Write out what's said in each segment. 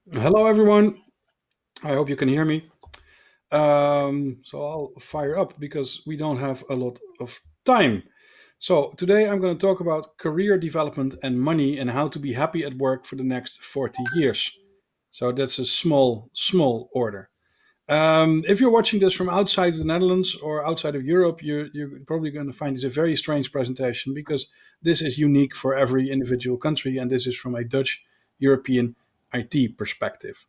Hello, everyone. I hope you can hear me. So I'll fire up because we don't have a lot of time. So today I'm going to talk about career development and money and how to be happy at work for the next 40 years. So that's a small order. If you're watching this from outside of the Netherlands or outside of Europe, you're probably going to find this a very strange presentation because this is unique for every individual country, and this is from a Dutch European IT perspective.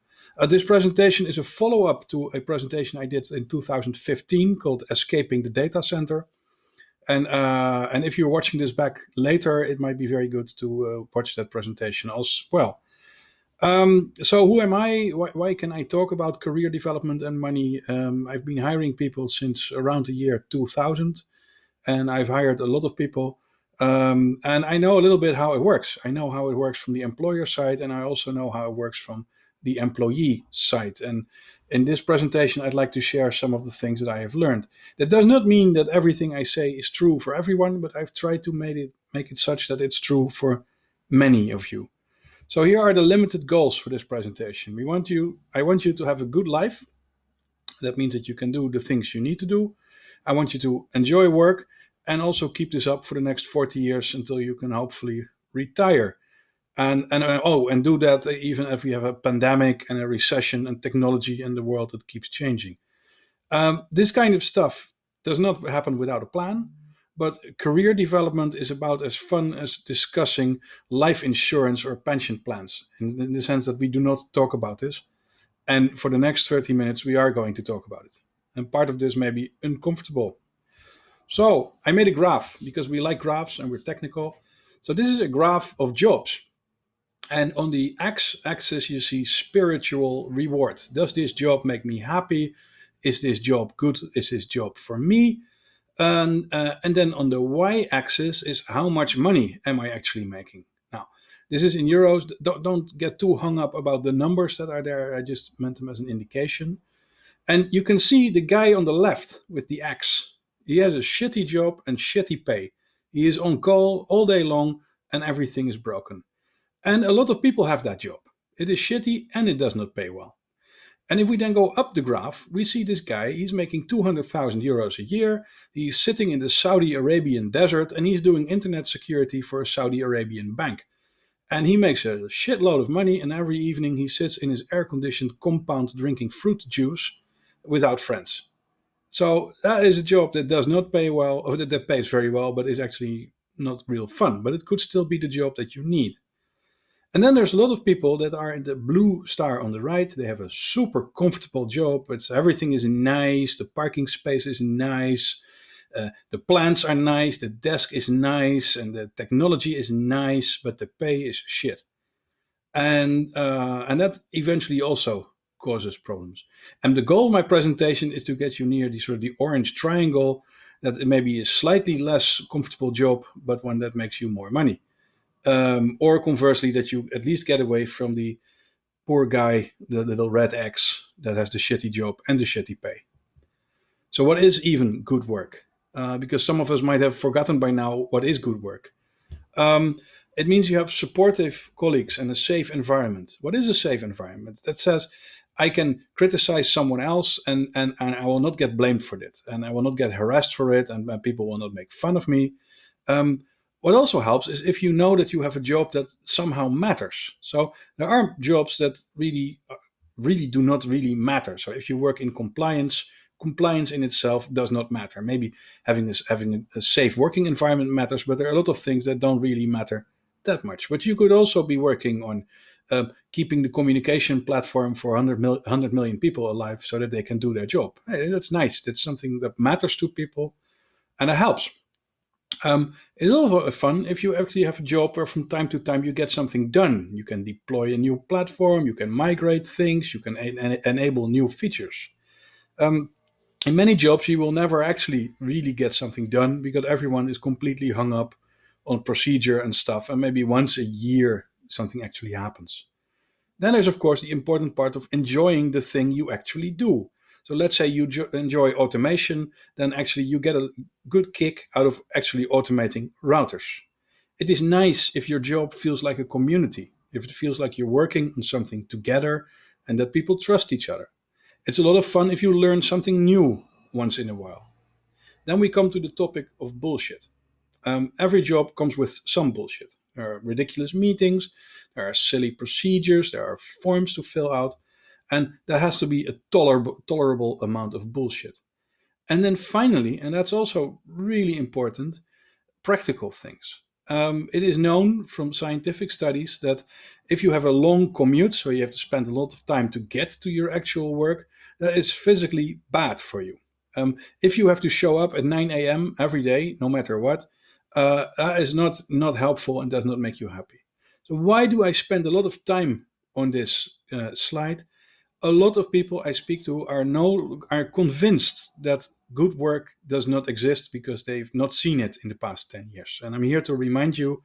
This presentation is a follow up to a presentation I did in 2015 called Escaping the Data Center. And if you're watching this back later, it might be very good to watch that presentation as well. So who am I? Why can I talk about career development and money? I've been hiring people since around the year 2000, and I've hired a lot of people. And I know a little bit how it works. I know how it works from the employer side, and I also know how it works from the employee side. And in this presentation, I'd like to share some of the things that I have learned. That does not mean that everything I say is true for everyone, but I've tried to make it such that it's true for many of you. So here are the limited goals for this presentation. I want you to have a good life. That means that you can do the things you need to do. I want you to enjoy work and also keep this up for the next 40 years until you can hopefully retire. And do that even if we have a pandemic and a recession and technology in the world that keeps changing. This kind of stuff does not happen without a plan, but career development is about as fun as discussing life insurance or pension plans, in the sense that we do not talk about this. And for the next 30 minutes, we are going to talk about it. And part of this may be uncomfortable. So I made a graph because we like graphs and we're technical. So this is a graph of jobs. And on the x axis, you see spiritual reward. Does this job make me happy? Is this job good? Is this job for me? And then on the y axis is how much money am I actually making? Now, this is in euros. Don't get too hung up about the numbers that are there. I just meant them as an indication. And you can see the guy on the left with the X. He has a shitty job and shitty pay. He is on call all day long and everything is broken. And a lot of people have that job. It is shitty and it does not pay well. And if we then go up the graph, we see this guy, he's making 200,000 euros a year. He's sitting in the Saudi Arabian desert and he's doing internet security for a Saudi Arabian bank. And he makes a shitload of money, and every evening he sits in his air conditioned compound drinking fruit juice without friends. So that is a job that does not pay well, or that pays very well, but is actually not real fun. But it could still be the job that you need. And then there's a lot of people that are in the blue star on the right. They have a super comfortable job. Everything is nice. The parking space is nice. The plants are nice. The desk is nice, and the technology is nice, but the pay is shit. And that eventually also causes problems. And the goal of my presentation is to get you near the sort of the orange triangle, that it may be a slightly less comfortable job, but one that makes you more money. Or conversely, that you at least get away from the poor guy, the little red X that has the shitty job and the shitty pay. So, what is even good work? Because some of us might have forgotten by now what is good work. Um, it means you have supportive colleagues and a safe environment. What is a safe environment? That says I can criticize someone else and I will not get blamed for it, and I will not get harassed for it, and people will not make fun of me. Um, what also helps is if you know that you have a job that somehow matters. So there are jobs that really do not really matter. So if you work in compliance, compliance in itself does not matter. Maybe having a safe working environment matters, but there are a lot of things that don't really matter that much. But you could also be working on keeping the communication platform for 100 million people alive so that they can do their job. Hey, that's nice. That's something that matters to people, and it helps. It's also fun if you actually have a job where from time to time you get something done. You can deploy a new platform, you can migrate things, you can enable new features. Um, in many jobs, you will never actually really get something done because everyone is completely hung up on procedure and stuff, and maybe once a year something actually happens. Then there's, of course, the important part of enjoying the thing you actually do. So let's say you enjoy automation, then actually you get a good kick out of actually automating routers. It is nice if your job feels like a community. if it feels like you're working on something together and that people trust each other. It's a lot of fun if you learn something new once in a while. Then we come to the topic of bullshit. Every job comes with some bullshit. There are ridiculous meetings, there are silly procedures, there are forms to fill out, and there has to be a tolerable amount of bullshit. And then finally, and that's also really important, practical things. It is known from scientific studies that if you have a long commute, so you have to spend a lot of time to get to your actual work, that is physically bad for you. If you have to show up at 9 a.m. every day, no matter what, that is not helpful and does not make you happy. So why do I spend a lot of time on this slide? A lot of people I speak to are convinced that good work does not exist because they've not seen it in the past 10 years. And I'm here to remind you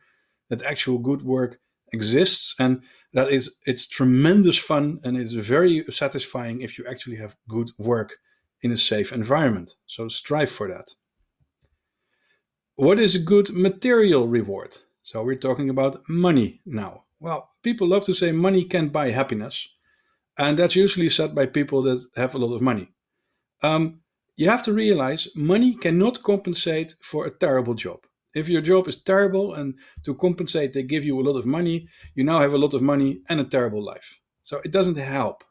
that actual good work exists, and that it's tremendous fun, and it's very satisfying if you actually have good work in a safe environment. So strive for that. What is a good material reward? So we're talking about money now. Well, people love to say money can't buy happiness. And that's usually said by people that have a lot of money. You have to realize money cannot compensate for a terrible job. If your job is terrible and to compensate they give you a lot of money, you now have a lot of money and a terrible life. So it doesn't help.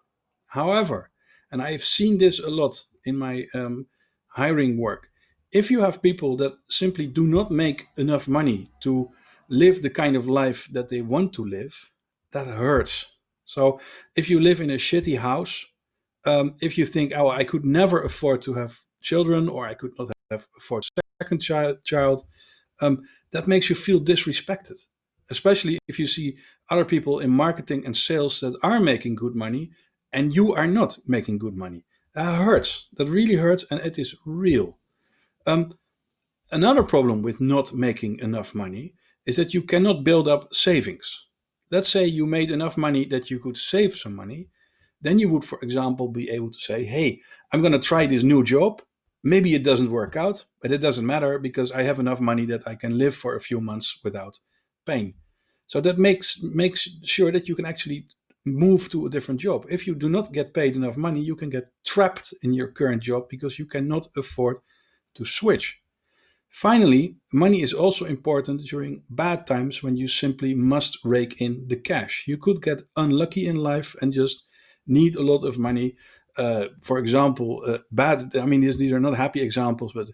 However, and I have seen this a lot in my hiring work, if you have people that simply do not make enough money to live the kind of life that they want to live, that hurts. So if you live in a shitty house, if you think, oh, I could never afford to have children, or I could not afford a second child, that makes you feel disrespected. Especially if you see other people in marketing and sales that are making good money and you are not making good money. That hurts. That really hurts, and it is real. Um, Another problem with not making enough money is that you cannot build up savings. Let's say you made enough money that you could save some money. Then you would, for example, be able to say, hey, I'm going to try this new job. Maybe it doesn't work out, but it doesn't matter because I have enough money that I can live for a few months without pain. So that makes sure that you can actually move to a different job. If you do not get paid enough money, you can get trapped in your current job because you cannot afford to switch. Finally, money is also important during bad times when you simply must rake in the cash. You could get unlucky in life and just need a lot of money. For example, these are not happy examples, but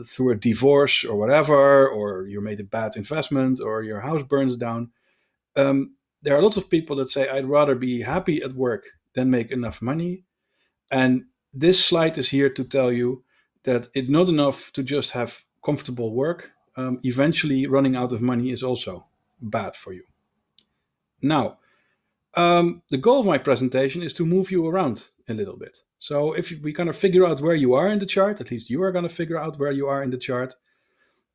through a divorce or whatever, or you made a bad investment, or your house burns down. There are lots of people that say, I'd rather be happy at work than make enough money. And this slide is here to tell you that it's not enough to just have comfortable work. Eventually, running out of money is also bad for you. Now, the goal of my presentation is to move you around a little bit. So if we kind of figure out where you are in the chart, at least you are going to figure out where you are in the chart.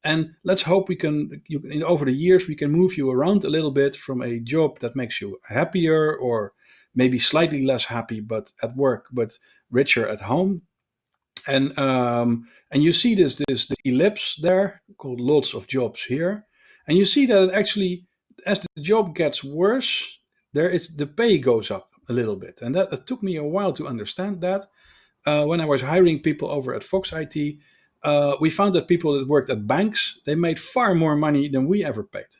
And let's hope over the years, we can move you around a little bit from a job that makes you happier, or maybe slightly less happy, but at work, but richer at home. And you see this ellipse there called lots of jobs here. And you see that actually, as the job gets worse, the pay goes up a little bit. And that it took me a while to understand that. When I was hiring people over at Fox IT, we found that people that worked at banks, they made far more money than we ever paid.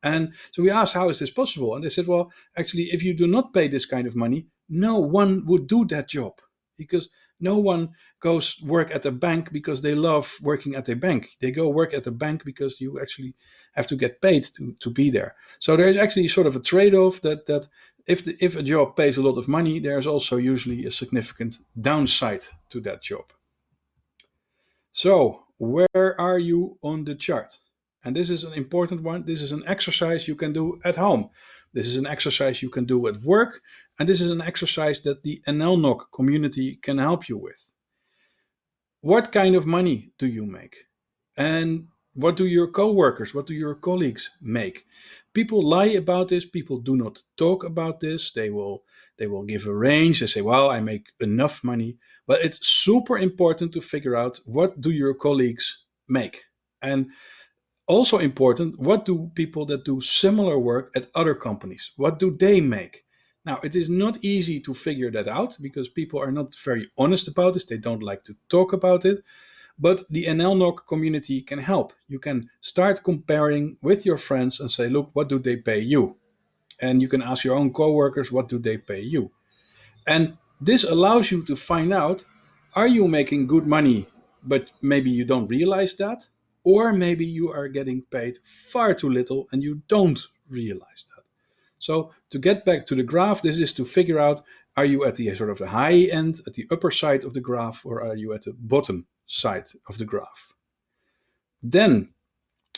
And so we asked, how is this possible? And they said, well, actually, if you do not pay this kind of money, no one would do that job, because no one goes work at a bank because they love working at a bank. They go work at a bank because you actually have to get paid to be there. So there's actually sort of a trade-off that if a job pays a lot of money, there's also usually a significant downside to that job. So where are you on the chart? And this is an important one. This is an exercise you can do at home. This is an exercise you can do at work. And this is an exercise that the NLNOG community can help you with. What kind of money do you make? And what do your coworkers, what do your colleagues make? People lie about this. People do not talk about this. They will give a range. They say, well, I make enough money. But it's super important to figure out, what do your colleagues make? And Also important, what do people that do similar work at other companies, what do they make? Now, it is not easy to figure that out because people are not very honest about this. They don't like to talk about it. But the NLNOG community can help. You can start comparing with your friends and say, look, what do they pay you? And you can ask your own coworkers, what do they pay you? And this allows you to find out, are you making good money, but maybe you don't realize that? Or maybe you are getting paid far too little and you don't realize that. So to get back to the graph, this is to figure out, are you at the sort of the high end, at the upper side of the graph, or are you at the bottom side of the graph? Then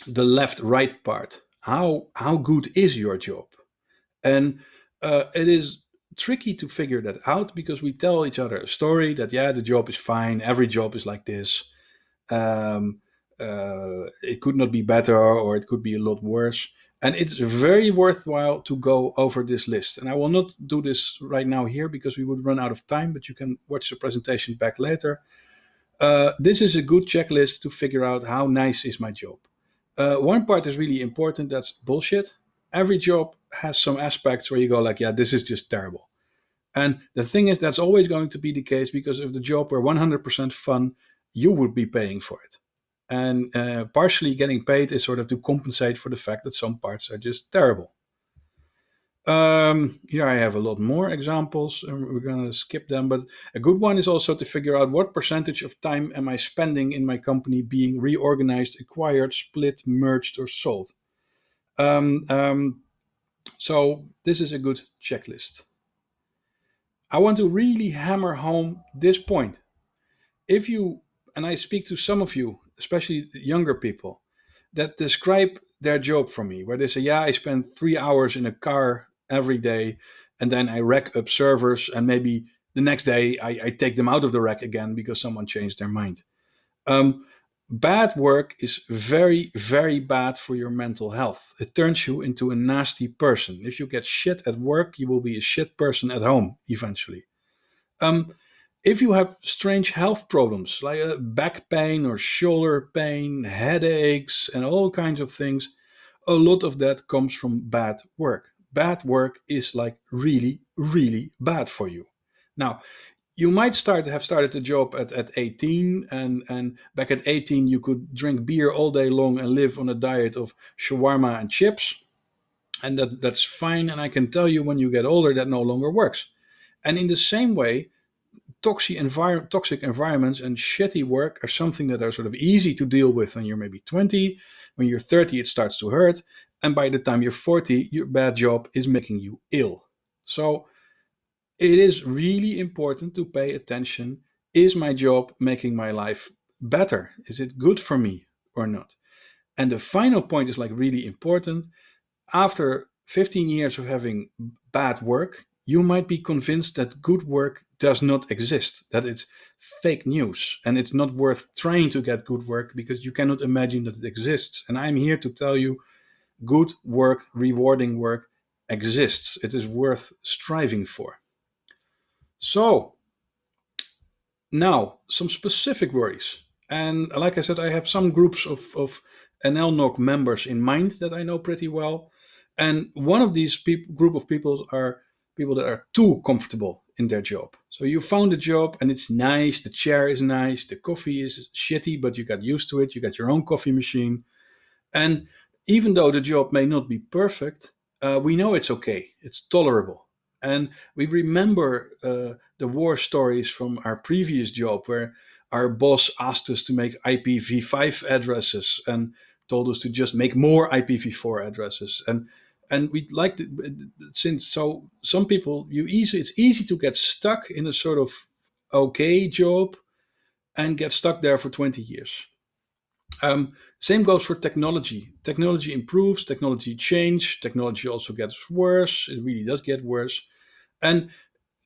the left right part. How good is your job? And it is tricky to figure that out because we tell each other a story that, yeah, the job is fine, every job is like this. Um, it could not be better, or it could be a lot worse. And it's very worthwhile to go over this list. And I will not do this right now here because we would run out of time, but you can watch the presentation back later. This is a good checklist to figure out how nice is my job. One part is really important. That's bullshit. Every job has some aspects where you go like, yeah, this is just terrible. And the thing is, that's always going to be the case because if the job were 100% fun, you would be paying for it. And partially getting paid is sort of to compensate for the fact that some parts are just terrible. Here I have a lot more examples, and we're going to skip them. But a good one is also to figure out what percentage of time am I spending in my company being reorganized, acquired, split, merged, or sold. Um, um, so this is a good checklist. I want to really hammer home this point. If you, and I speak to some of you, especially younger people, that describe their job for me, where they say, yeah, I spend 3 hours in a car every day, and then I rack up servers, and maybe the next day I take them out of the rack again because someone changed their mind. Um, Bad work is very, very bad for your mental health. It turns you into a nasty person. If you get shit at work, you will be a shit person at home eventually. Um, if you have strange health problems like back pain or shoulder pain, headaches, and all kinds of things, a lot of that comes from bad work. Bad work is like really, really bad for you. Now, you might have started the job at 18, and back at 18 you could drink beer all day long and live on a diet of shawarma and chips, and that's fine. And I can tell you, when you get older, that no longer works. And in the same way, toxic environments and shitty work are something that are sort of easy to deal with when you're maybe 20. When you're 30, it starts to hurt. And by the time you're 40, your bad job is making you ill. So it is really important to pay attention. Is my job making my life better? Is it good for me or not? And the final point is like really important. After 15 years of having bad work, you might be convinced that good work does not exist, that it's fake news, and it's not worth trying to get good work because you cannot imagine that it exists. And I'm here to tell you, good work, rewarding work exists. It is worth striving for. So, now, some specific worries. And like I said, I have some groups of NLNOG members in mind that I know pretty well. And one of these group of people are people that are too comfortable in their job. So you found a job and it's nice, the chair is nice, the coffee is shitty, but you got used to it, you got your own coffee machine. And even though the job may not be perfect, we know it's okay, it's tolerable. And we remember the war stories from our previous job where our boss asked us to make IPv5 addresses and told us to just make more IPv4 addresses. And we liked it since, so some people, it's easy to get stuck in a sort of okay job and get stuck there for 20 years. Same goes for technology. Technology improves, technology change, technology also gets worse. It really does get worse. And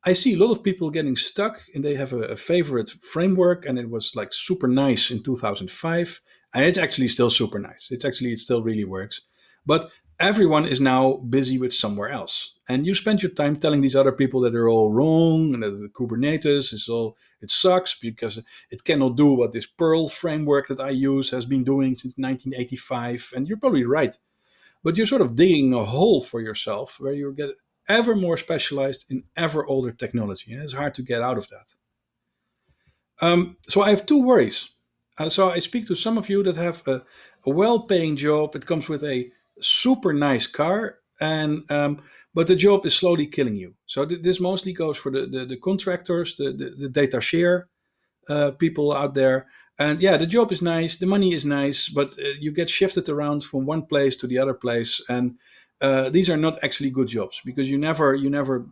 I see a lot of people getting stuck and they have a favorite framework and it was like super nice in 2005. And it's actually still super nice. It still really works. But everyone is now busy with somewhere else. And you spend your time telling these other people that they're all wrong and that the Kubernetes is all, it sucks because it cannot do what this Perl framework that I use has been doing since 1985. And you're probably right. But you're sort of digging a hole for yourself where you get ever more specialized in ever older technology. And it's hard to get out of that. So I have two worries. So I speak to some of you that have a well-paying job. It comes with a super nice car, and but the job is slowly killing you. So this mostly goes for the contractors, the data share people out there. And yeah, the job is nice, the money is nice, but you get shifted around from one place to the other place, and these are not actually good jobs because you never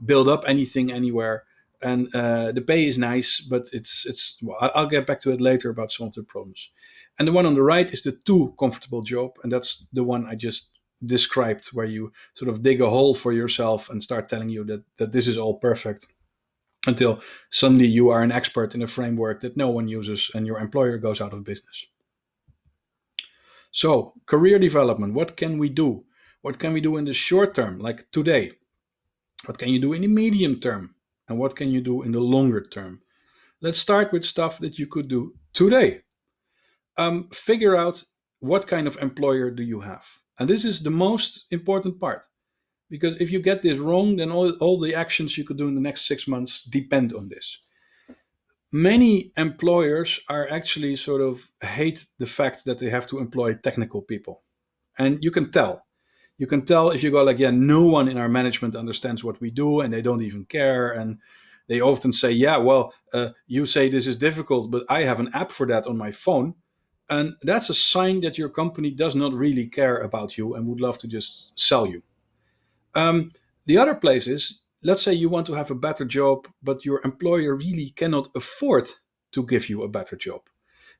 build up anything anywhere, and the pay is nice, but it's well, I'll get back to it later about some of the problems. And the one on the right is the too comfortable job, and that's the one I just described, where you sort of dig a hole for yourself and start telling you that this is all perfect until suddenly you are an expert in a framework that no one uses and your employer goes out of business. So, career development, what can we do? What can we do in the short term, like today? What can you do in the medium term? And what can you do in the longer term? Let's start with stuff that you could do today. Figure out what kind of employer do you have. And this is the most important part. Because if you get this wrong, then all the actions you could do in the next 6 months depend on this. Many employers are actually sort of hate the fact that they have to employ technical people. And you can tell. You can tell if you go like, yeah, no one in our management understands what we do and they don't even care. And they often say, yeah, well, you say this is difficult, but I have an app for that on my phone. And that's a sign that your company does not really care about you and would love to just sell you. The other place is, let's say you want to have a better job, but your employer really cannot afford to give you a better job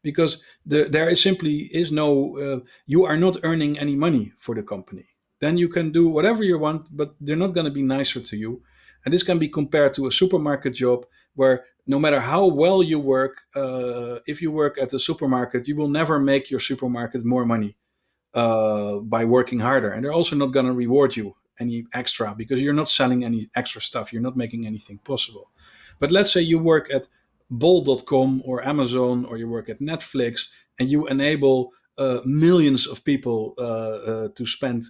because there is simply is no, you are not earning any money for the company. Then you can do whatever you want, but they're not going to be nicer to you. And this can be compared to a supermarket job where no matter how well you work, if you work at a supermarket, you will never make your supermarket more money by working harder. And they're also not going to reward you any extra because you're not selling any extra stuff. You're not making anything possible. But let's say you work at bol.com or Amazon, or you work at Netflix, and you enable millions of people to spend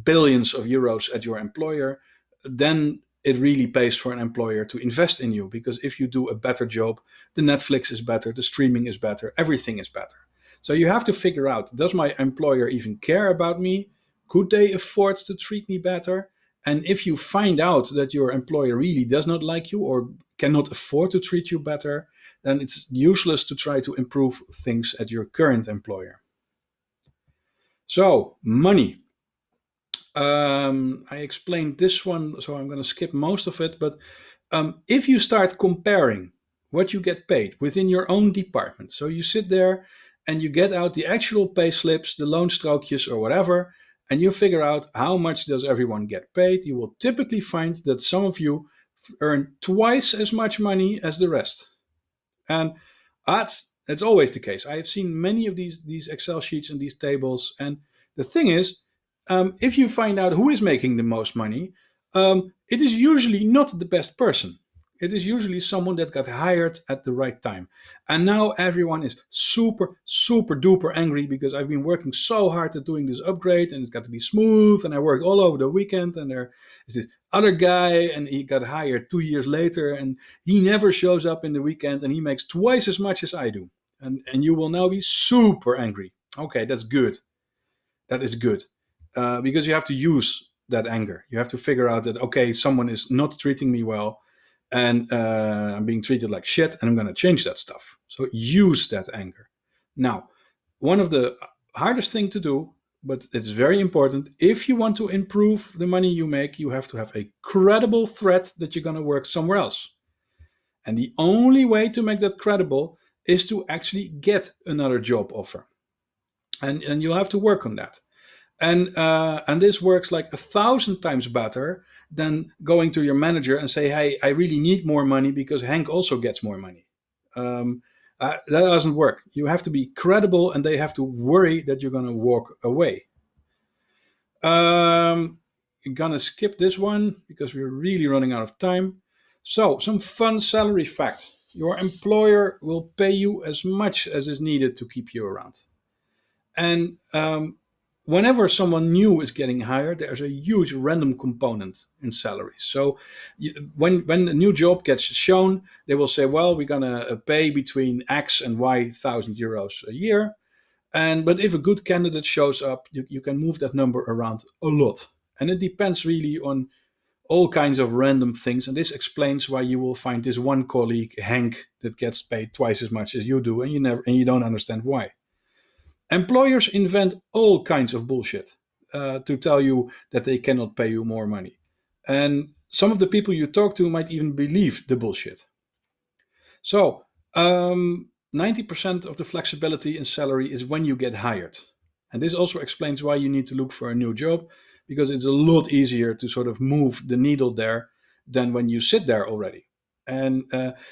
billions of euros at your employer, then it really pays for an employer to invest in you, because if you do a better job, the Netflix is better, the streaming is better, everything is better. So you have to figure out, does my employer even care about me? Could they afford to treat me better? And if you find out that your employer really does not like you or cannot afford to treat you better, then it's useless to try to improve things at your current employer. So, money. I explained this one, so I'm going to skip most of it. But if you start comparing what you get paid within your own department, so you sit there and you get out the actual pay slips, the loonstrookjes or whatever, and you figure out how much does everyone get paid, you will typically find that some of you earn twice as much money as the rest. And that's always the case. I have seen many of these Excel sheets and these tables. And the thing is, if you find out who is making the most money, it is usually not the best person. It is usually someone that got hired at the right time. And now everyone is super, super duper angry because I've been working so hard at doing this upgrade and it's got to be smooth. And I worked all over the weekend, and there is this other guy and he got hired 2 years later and he never shows up in the weekend and he makes twice as much as I do. And you will now be super angry. Okay, that's good. That is good. Because you have to use that anger. You have to figure out that, okay, someone is not treating me well, and I'm being treated like shit, and I'm going to change that stuff. So use that anger. Now, one of the hardest thing to do, but it's very important, if you want to improve the money you make, you have to have a credible threat that you're going to work somewhere else. And the only way to make that credible is to actually get another job offer. And you'll have to work on that. And this works like 1,000 times better than going to your manager and say, hey, I really need more money because Hank also gets more money. That doesn't work. You have to be credible and they have to worry that you're going to walk away. I'm gonna skip this one because we're really running out of time. So, some fun salary facts. Your employer will pay you as much as is needed to keep you around. And whenever someone new is getting hired, there's a huge random component in salaries. So when a new job gets shown, they will say, well, we're going to pay between X and Y thousand euros a year. But if a good candidate shows up, you can move that number around a lot. And it depends really on all kinds of random things. And this explains why you will find this one colleague, Hank, that gets paid twice as much as you do, and you don't understand why. Employers invent all kinds of bullshit to tell you that they cannot pay you more money. And some of the people you talk to might even believe the bullshit. So, 90% of the flexibility in salary is when you get hired. And this also explains why you need to look for a new job, because it's a lot easier to sort of move the needle there than when you sit there already. And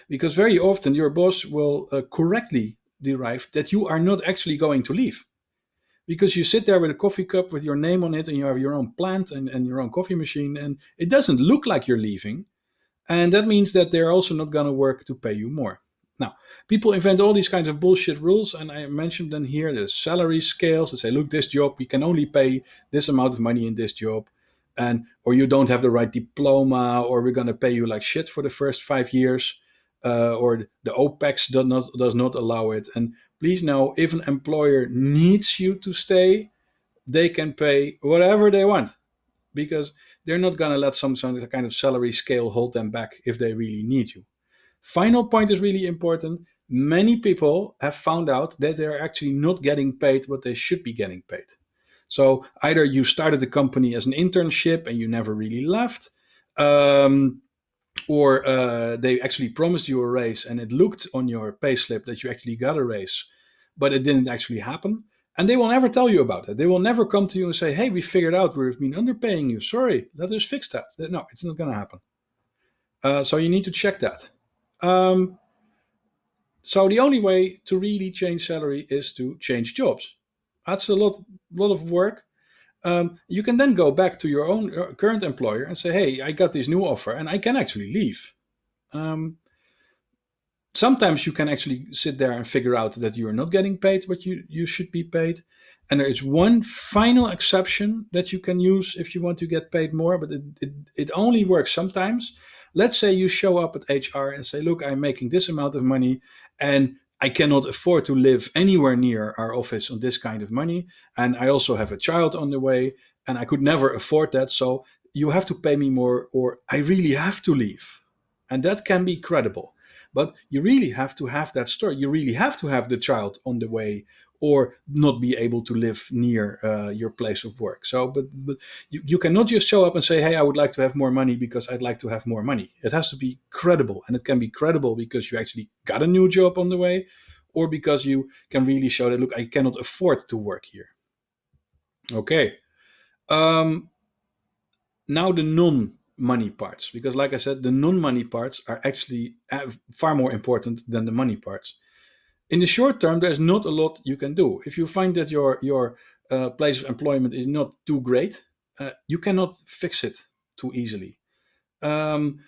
because very often your boss will correctly derive that you are not actually going to leave, because you sit there with a coffee cup with your name on it and you have your own plant and your own coffee machine, and it doesn't look like you're leaving. And that means that they're also not going to work to pay you more. Now, people invent all these kinds of bullshit rules, and I mentioned them here. There's salary scales that say, look, this job, we can only pay this amount of money in this job. And or you don't have the right diploma, or we're going to pay you like shit for the first 5 years, or the OPEX does not allow it. And please know, if an employer needs you to stay, they can pay whatever they want, because they're not going to let some kind of salary scale hold them back if they really need you. Final point is really important. Many people have found out that they're actually not getting paid what they should be getting paid. So either you started the company as an internship and you never really left, um, or they actually promised you a raise and it looked on your payslip that you actually got a raise, but it didn't actually happen. And they will never tell you about it. They will never come to you and say, hey, we figured out we've been underpaying you. Sorry, let us fix that. No, it's not going to happen. So you need to check that. Um, so the only way to really change salary is to change jobs. That's a lot of work. You can then go back to your own current employer and say, hey, I got this new offer and I can actually leave. Um, Sometimes you can actually sit there and figure out that you are not getting paid what you should be paid. And there is one final exception that you can use if you want to get paid more, but it only works sometimes. Let's say you show up at HR and say, look, I'm making this amount of money and I cannot afford to live anywhere near our office on this kind of money. And I also have a child on the way and I could never afford that. So you have to pay me more, or I really have to leave. And that can be credible. But you really have to have that story. You really have to have the child on the way, or not be able to live near your place of work. So, but you cannot just show up and say, hey, I would like to have more money because I'd like to have more money. It has to be credible. And it can be credible because you actually got a new job on the way, or because you can really show that, look, I cannot afford to work here. Okay. Um, Now the non-money parts, because like I said, the non-money parts are actually far more important than the money parts. In the short term, there's not a lot you can do. If you find that your place of employment is not too great, you cannot fix it too easily. Um,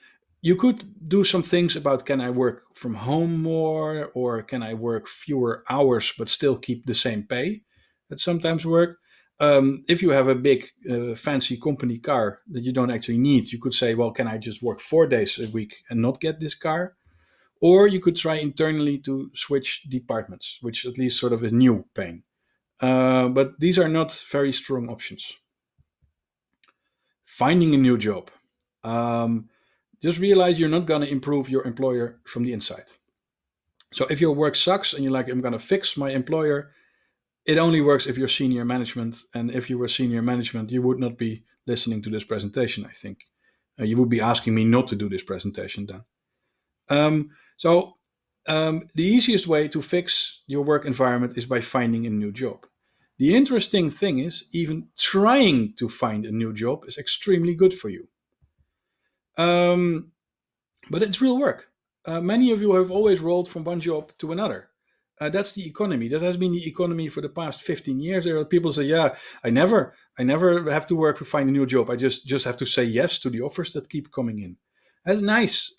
you could do some things about, can I work from home more, or can I work fewer hours but still keep the same pay? That sometimes work. If you have a big fancy company car that you don't actually need, you could say, well, can I just work 4 days a week and not get this car? Or you could try internally to switch departments, which at least sort of is new pain. But these are not very strong options. Finding a new job. Um, just realize you're not going to improve your employer from the inside. So if your work sucks and you're like, I'm going to fix my employer, it only works if you're senior management. And if you were senior management, you would not be listening to this presentation, I think. You would be asking me not to do this presentation then. The easiest way to fix your work environment is by finding a new job. The interesting thing is, even trying to find a new job is extremely good for you. But it's real work. Many of you have always rolled from one job to another. That's the economy. That has been the economy for the past 15 years. There are people say, "Yeah, I never have to work to find a new job. I just have to say yes to the offers that keep coming in." That's nice.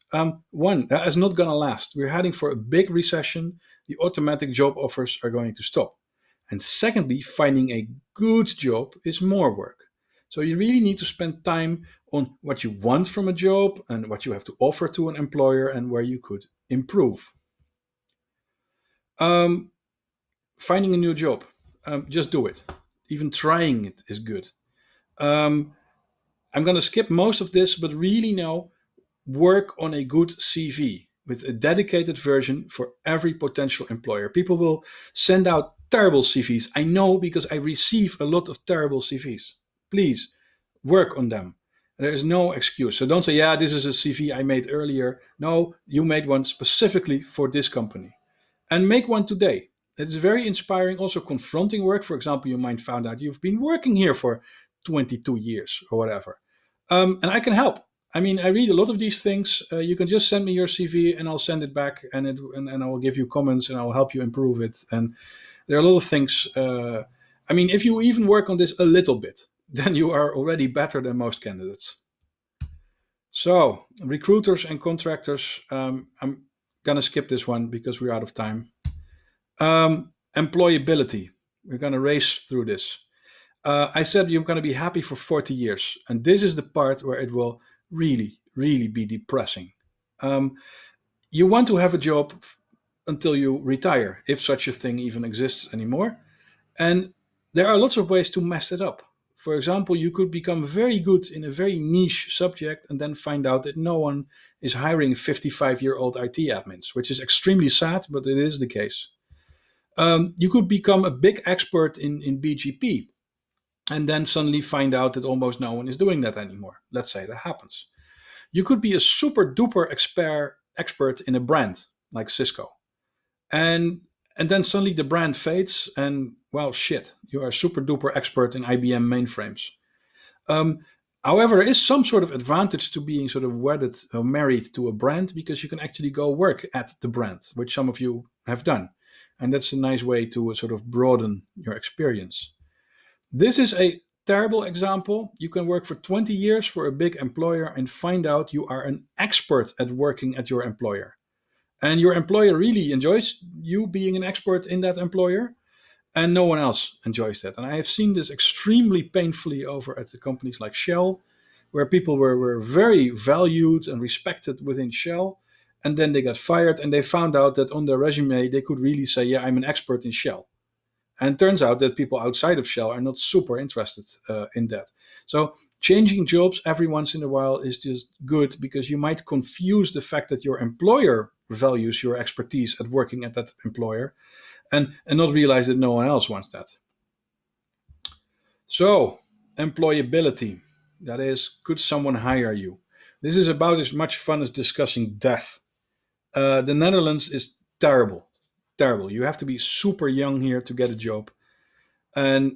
One, that is not gonna last. We're heading for a big recession. The automatic job offers are going to stop. And secondly, finding a good job is more work. So you really need to spend time on what you want from a job and what you have to offer to an employer and where you could improve. Um, Finding a new job, just do it. Even trying it is good. Um, I'm going to skip most of this, but really now work on a good CV with a dedicated version for every potential employer. People will send out terrible CVs. I know because I receive a lot of terrible CVs. Please work on them. There is no excuse. So don't say, yeah, this is a CV I made earlier. No, you made one specifically for this company. And make one today. It's very inspiring. Also, confronting work. For example, you might find out you've been working here for 22 years or whatever. And I can help. I mean, I read a lot of these things. You can just send me your CV and I'll send it back, and I will give you comments and I'll help you improve it. And there are a lot of things. I mean, if you even work on this a little bit, then you are already better than most candidates. So, recruiters and contractors, I'm gonna skip this one because we're out of time. Employability. We're gonna race through this. I said you're going to be happy for 40 years. And this is the part where it will really, really be depressing. Um, you want to have a job until you retire, if such a thing even exists anymore. And there are lots of ways to mess it up. For example, you could become very good in a very niche subject and then find out that no one is hiring 55-year-old IT admins, which is extremely sad, but it is the case. You could become a big expert in BGP and then suddenly find out that almost no one is doing that anymore. Let's say that happens. You could be a super duper expert in a brand like Cisco, and then suddenly the brand fades, and well, shit, you are a super duper expert in IBM mainframes. Um, However, there is some sort of advantage to being sort of wedded or married to a brand because you can actually go work at the brand, which some of you have done, and that's a nice way to sort of broaden your experience. This is a terrible example. You can work for 20 years for a big employer and find out you are an expert at working at your employer. And your employer really enjoys you being an expert in that employer, and no one else enjoys that. And I have seen this extremely painfully over at the companies like Shell, where people were very valued and respected within Shell. And then they got fired and they found out that on their resume, they could really say, yeah, I'm an expert in Shell. And it turns out that people outside of Shell are not super interested in that. So changing jobs every once in a while is just good because you might confuse the fact that your employer values your expertise at working at that employer and not realize that no one else wants that. So employability, that is, could someone hire you? This is about as much fun as discussing death. The Netherlands is terrible, terrible. You have to be super young here to get a job, and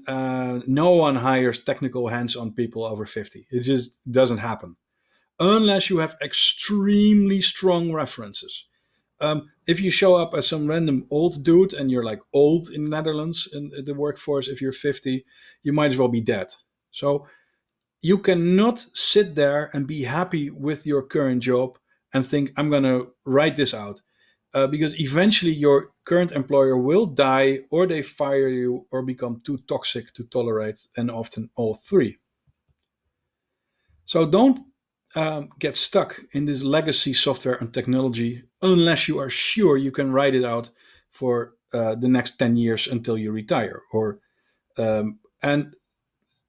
no one hires technical hands-on people over 50. It just doesn't happen unless you have extremely strong references. If you show up as some random old dude and you're like old in the Netherlands in the workforce, if you're 50, you might as well be dead. So you cannot sit there and be happy with your current job and think, I'm going to write this out. Because eventually your current employer will die, or they fire you, or become too toxic to tolerate, and often all three. So don't get stuck in this legacy software and technology unless you are sure you can write it out for the next 10 years until you retire. And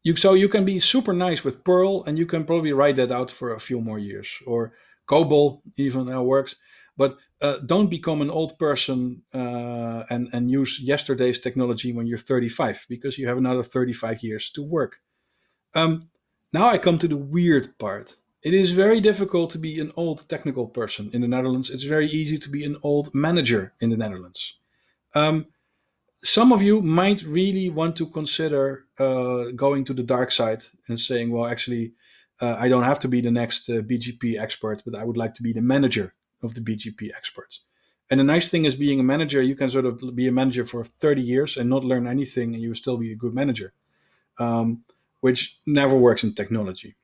you can be super nice with Perl, and you can probably write that out for a few more years. Or COBOL even works. But don't become an old person and use yesterday's technology when you're 35, because you have another 35 years to work. Um, Now I come to the weird part. It is very difficult to be an old technical person in the Netherlands. It's very easy to be an old manager in the Netherlands. Um, some of you might really want to consider going to the dark side and saying, well, actually, I don't have to be the next BGP expert, but I would like to be the manager of the BGP experts. And the nice thing is, being a manager, you can sort of be a manager for 30 years and not learn anything, and you will still be a good manager, um, which never works in technology.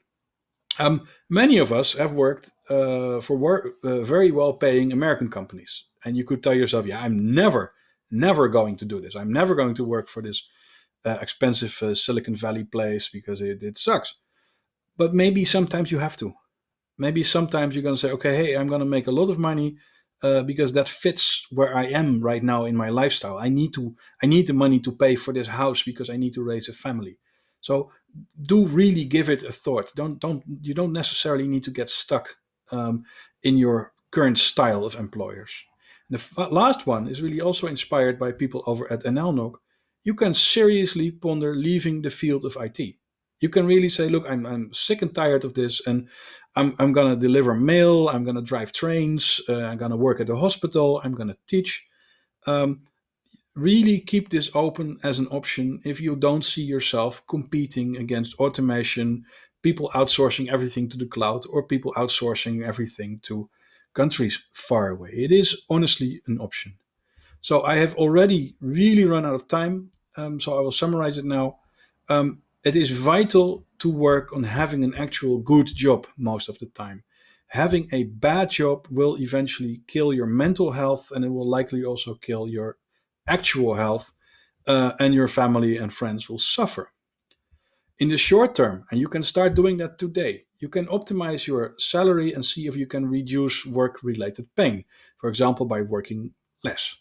Many of us have worked for very well paying American companies. And you could tell yourself, yeah, I'm never going to do this. I'm never going to work for this expensive Silicon Valley place because it sucks. But maybe sometimes you have to. Maybe sometimes you're going to say, okay, hey, I'm going to make a lot of money because that fits where I am right now in my lifestyle. I need the money to pay for this house because I need to raise a family. So do really give it a thought. Don't You don't necessarily need to get stuck in your current style of employers. And the last one is really also inspired by people over at NLNOG. You can seriously ponder leaving the field of IT. You can really say, look, I'm sick and tired of this, and I'm going to deliver mail, I'm going to drive trains, I'm going to work at a hospital, I'm going to teach. Um, Really keep this open as an option if you don't see yourself competing against automation, people outsourcing everything to the cloud, or people outsourcing everything to countries far away. It is honestly an option. So I have already really run out of time. So I will summarize it now. It is vital to work on having an actual good job most of the time. Having a bad job will eventually kill your mental health, and it will likely also kill your actual health, and your family and friends will suffer. In the short term, and you can start doing that today, you can optimize your salary and see if you can reduce work related pain, for example, by working less.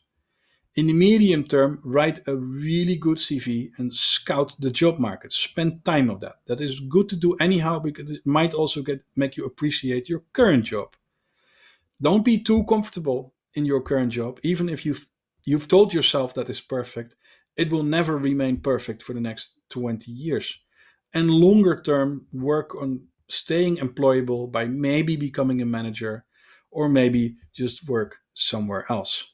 In the medium term, write a really good CV and scout the job market. Spend time on that. That is good to do anyhow because it might also make you appreciate your current job. Don't be too comfortable in your current job, even if you've told yourself that is perfect. It will never remain perfect for the next 20 years. And longer term, work on staying employable by maybe becoming a manager or maybe just work somewhere else.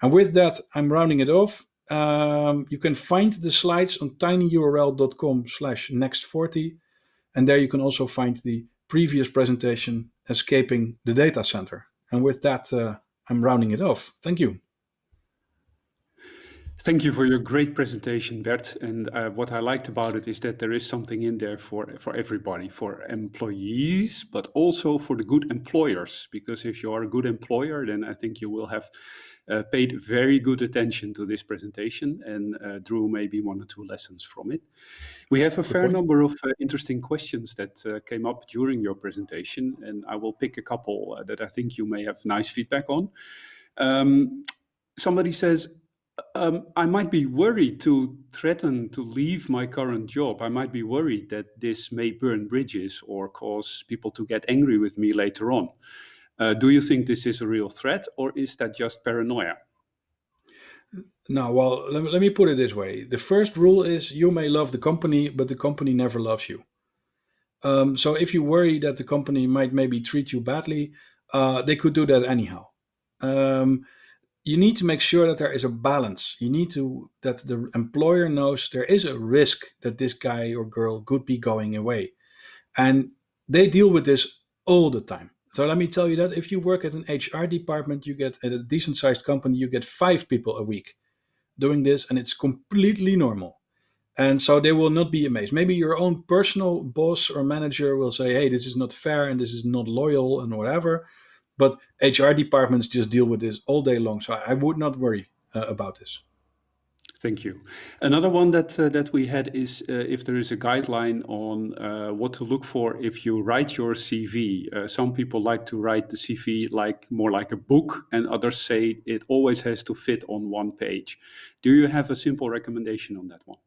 And with that, I'm rounding it off. You can find the slides on tinyurl.com/next40. And there you can also find the previous presentation, Escaping the Data Center. And with that, I'm rounding it off. Thank you. Thank you for your great presentation, Bert. And what I liked about it is that there is something in there for everybody, for employees, but also for the good employers. Because if you are a good employer, then I think you will have paid very good attention to this presentation and drew maybe one or two lessons from it. We have a fair point. number of interesting questions that came up during your presentation, and I will pick a couple that I think you may have nice feedback on. Somebody says, I might be worried to threaten to leave my current job. I might be worried that this may burn bridges or cause people to get angry with me later on. Do you think this is a real threat, or is that just paranoia? Now, well, let me put it this way. The first rule is you may love the company, but the company never loves you. So if you worry that the company might maybe treat you badly, they could do that anyhow. Um, you need to make sure that there is a balance. You need to that the employer knows there is a risk that this guy or girl could be going away, and they deal with this all the time. So let me tell you that if you work at an HR department, you get at a decent sized company, you get 5 people a week doing this, and it's completely normal. And so they will not be amazed. Maybe your own personal boss or manager will say, hey, this is not fair and this is not loyal and whatever. But HR departments just deal with this all day long. So I would not worry about this. Thank you. Another one that we had is if there is a guideline on what to look for if you write your CV. Some people like to write the CV more like a book, and others say it always has to fit on one page. Do you have a simple recommendation on that one?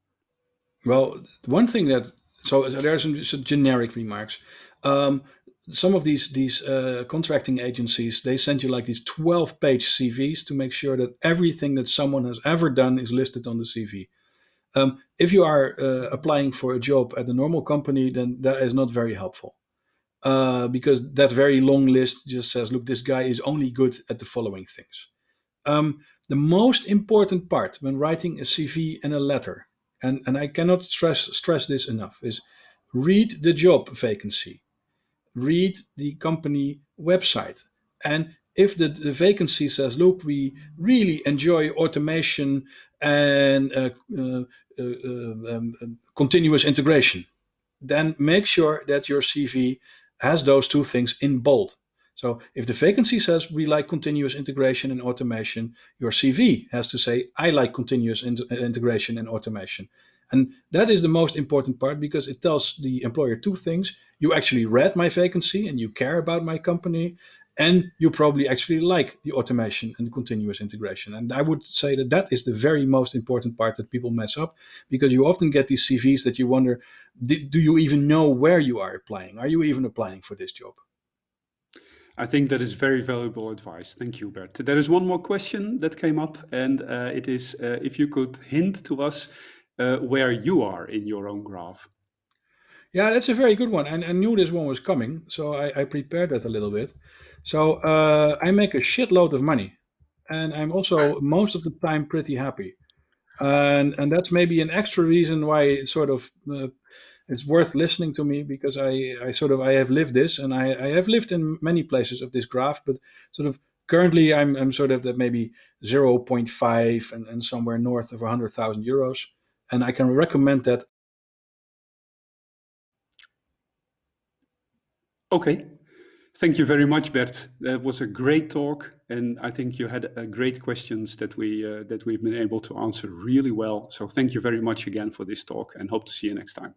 Well, one thing that so there are some generic remarks. Um, some of these contracting agencies, they send you like these 12-page CVs to make sure that everything that someone has ever done is listed on the CV. If you are applying for a job at a normal company, then that is not very helpful, because that very long list just says, look, this guy is only good at the following things. The most important part when writing a CV and a letter, and I cannot stress this enough, is read the job vacancy, read the company website, and if the vacancy says, look, we really enjoy automation and continuous integration, then make sure that your CV has those two things in bold. So if the vacancy says we like continuous integration and automation, your CV has to say I like continuous integration and automation. And that is the most important part, because it tells the employer two things. You actually read my vacancy and you care about my company, and you probably actually like the automation and the continuous integration. And I would say that that is the very most important part that people mess up, because you often get these CVs that you wonder, do you even know where you are applying? Are you even applying for this job? I think that is very valuable advice. Thank you, Bert. There is one more question that came up, and it is if you could hint to us where you are in your own graph. Yeah, that's a very good one. And I knew this one was coming, so I prepared that a little bit. So I make a shitload of money, and I'm also most of the time pretty happy. And that's maybe an extra reason why it's sort of it's worth listening to me, because I have lived this, and I have lived in many places of this graph, but sort of currently I'm sort of at maybe zero point 0.5 and somewhere north of 100,000 euros, and I can recommend that. Okay. Thank you very much, Bert. That was a great talk, and I think you had great questions that we've been able to answer really well. So thank you very much again for this talk, and hope to see you next time.